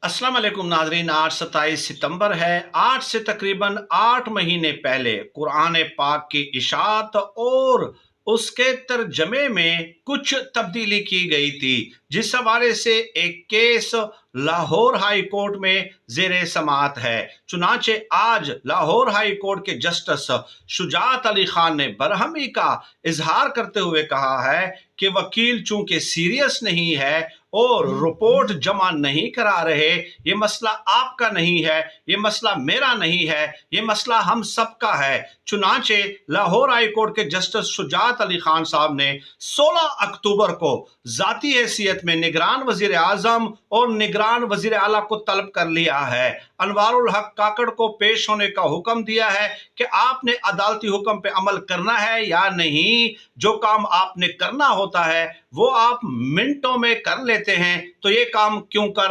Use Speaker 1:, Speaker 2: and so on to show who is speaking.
Speaker 1: अस्सलाम वालेकुम नाजरीन। आज 27 सितंबर है। आज से तकरीबन 8 महीने पहले कुरान पाक की इशाअत और उसके तर्जमे में कुछ तब्दीली की गई थी, जिस हवाले से एक केस लाहौर हाई कोर्ट में जेर समात है। चुनाचे आज लाहौर हाई कोर्ट के जस्टिस शुजात अली खान ने बरहमी का इजहार करते हुए कहा है कि वकील चूंकि सीरियस नहीं है और रिपोर्ट जमा नहीं करा रहे, ये मसला आपका नहीं है, ये मसला मेरा नहीं है, ये मसला हम सबका है। चुनाचे लाहौर हाई कोर्ट के जस्टिस शुजात अली खान साहब ने 16 अक्टूबर को जाती हैसियत में निगरान वजीर आजम और निगरान वजीर आला को तलब कर लिया है। अनवारुल हक काकड़ को पेश होने का हुक्म दिया है कि आपने अदालती हुक्म पे अमल करना है या नहीं। जो काम आपने करना होता है वो आप मिनटों में कर लेते हैं, तो ये काम क्यों कर